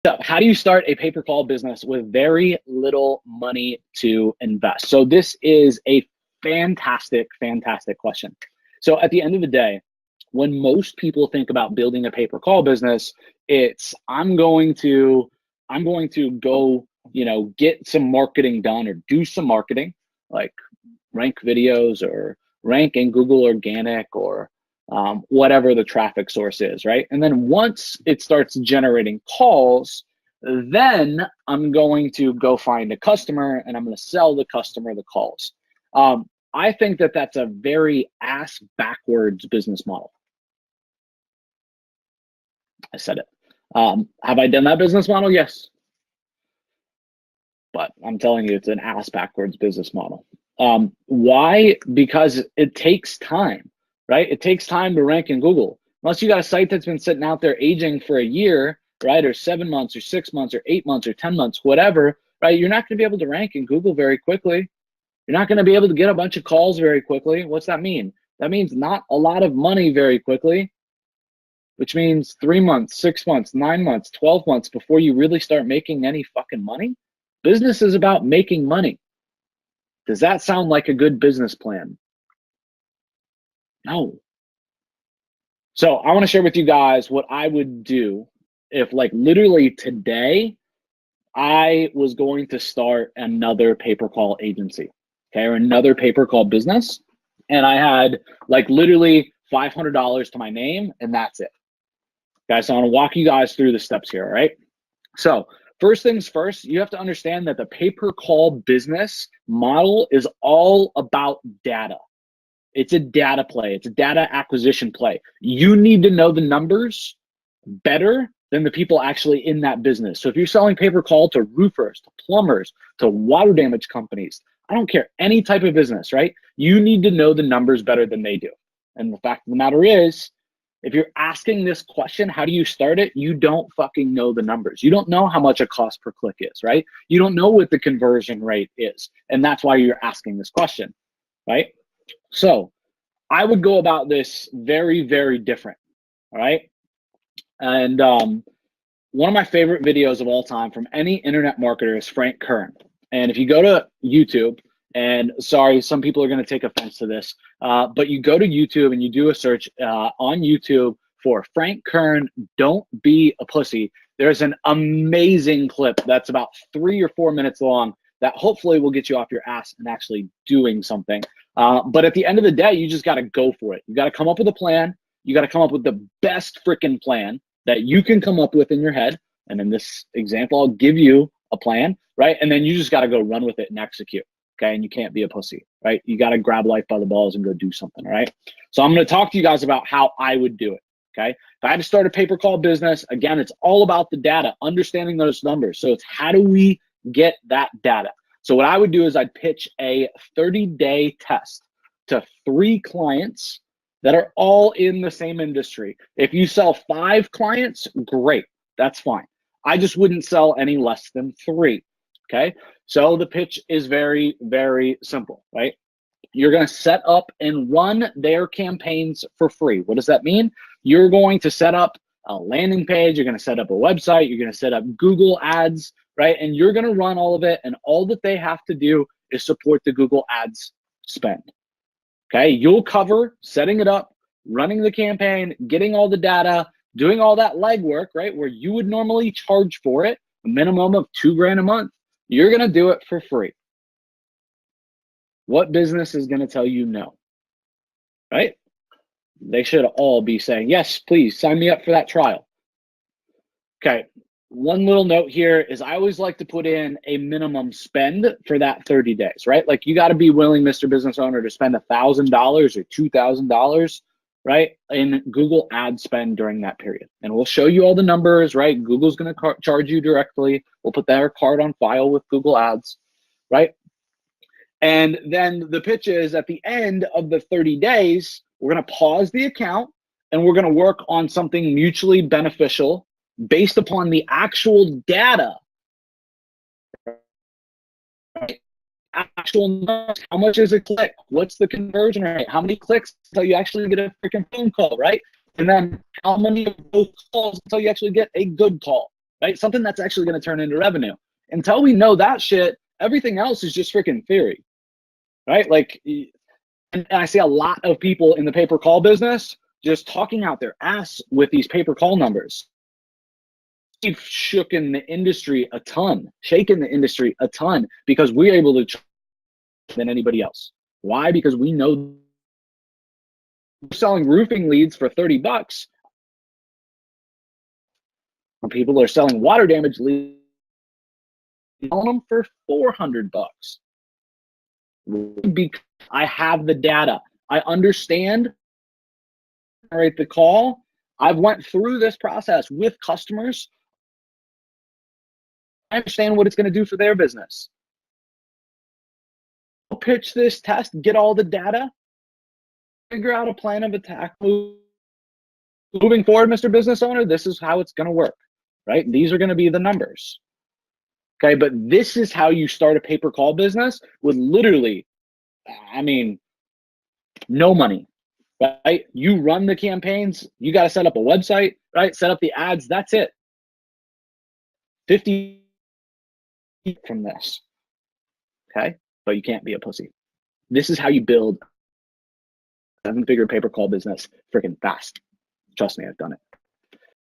up, how do you start a pay-per-call business with very little money to invest? So this is a fantastic, fantastic question. So at the end of the day, when most people think about building a pay-per-call business, it's I'm going to go, get some marketing done or do some marketing, like rank videos or rank in Google Organic or whatever the traffic source is, right? And then once it starts generating calls, then I'm going to go find a customer and I'm going to sell the customer the calls. I think that that's a very ass backwards business model. I said it. Have I done that business model? Yes. But I'm telling you, it's an ass backwards business model. Why? Because it takes time, right? It takes time to rank in Google. Unless you got a site that's been sitting out there aging for a year, right? Or 7 months or 6 months or 8 months or 10 months, whatever, right? You're not going to be able to rank in Google very quickly. You're not going to be able to get a bunch of calls very quickly. What's that mean? That means not a lot of money very quickly, which means 3 months, 6 months, 9 months, 12 months before you really start making any fucking money. Business is about making money. Does that sound like a good business plan? No. So I want to share with you guys what I would do if, like, literally today I was going to start another pay-per-call agency, okay, or another pay-per-call business, and I had like literally $500 to my name, and that's it. Guys, so I want to walk you guys through the steps here, all right? So first things first, you have to understand that the pay-per-call business model is all about data. It's a data play. It's a data acquisition play. You need to know the numbers better than the people actually in that business. So if you're selling pay-per-call to roofers, to plumbers, to water damage companies, I don't care, any type of business, right? You need to know the numbers better than they do. And the fact of the matter is, if you're asking this question, how do you start it? You don't fucking know the numbers. You don't know how much a cost per click is, right? You don't know what the conversion rate is. And that's why you're asking this question, right? So I would go about this very, very different, all right? And one of my favorite videos of all time from any internet marketer is Frank Kern. And if you go to YouTube, and sorry, some people are going to take offense to this, but you go to YouTube and you do a search on YouTube for Frank Kern, Don't Be a Pussy. There's an amazing clip that's about 3 or 4 minutes long that hopefully will get you off your ass and actually doing something. But at the end of the day, you just got to go for it. You got to come up with a plan. You got to come up with the best freaking plan that you can come up with in your head. And in this example, I'll give you a plan, right? And then you just got to go run with it and execute, okay? And you can't be a pussy, right? You got to grab life by the balls and go do something, all right? So I'm going to talk to you guys about how I would do it, okay? If I had to start a pay-per-call business, again, it's all about the data, understanding those numbers. So it's how do we get that data? So what I would do is I'd pitch a 30-day test to 3 clients that are all in the same industry. If you sell 5 clients, great, that's fine. I just wouldn't sell any less than 3, okay? So the pitch is very, very simple, right? You're gonna set up and run their campaigns for free. What does that mean? You're going to set up a landing page, you're gonna set up a website, you're gonna set up Google Ads, right? And you're gonna run all of it, and all that they have to do is support the Google Ads spend. Okay, you'll cover setting it up, running the campaign, getting all the data, doing all that legwork, right? Where you would normally charge for it, a minimum of $2 grand a month. You're gonna do it for free. What business is gonna tell you no, right? They should all be saying, yes, please sign me up for that trial. Okay, one little note here is I always like to put in a minimum spend for that 30 days, right? Like you got to be willing, Mr. Business Owner, to spend $1,000 or $2,000, right, in Google ad spend during that period. And we'll show you all the numbers, right? Google's going to charge you directly. We'll put their card on file with Google Ads, right? And then the pitch is at the end of the 30 days, we're going to pause the account and we're going to work on something mutually beneficial based upon the actual data, right? Actual numbers. How much is a click? What's the conversion rate? How many clicks until you actually get a freaking phone call, right? And then how many of those calls until you actually get a good call, right? Something that's actually going to turn into revenue. Until we know that shit, everything else is just freaking theory, right? Like, and I see a lot of people in the pay per call business just talking out their ass with these pay per call numbers. We've shaken the industry a ton because we're able to charge than anybody else. Why? Because we know we're selling roofing leads for $30. When people are selling water damage leads, selling them for $400. I have the data. I understand. Generate the call. I've went through this process with customers. I understand what it's going to do for their business. I'll pitch this test, get all the data, figure out a plan of attack. Moving forward, Mr. Business Owner, this is how it's going to work, right? These are going to be the numbers. Okay, but this is how you start a pay-per-call business with literally, I mean, no money, right? You run the campaigns, you got to set up a website, right? Set up the ads, that's it. 50 from this, okay? But you can't be a pussy. This is how you build a 7-figure pay-per-call business freaking fast. Trust me, I've done it.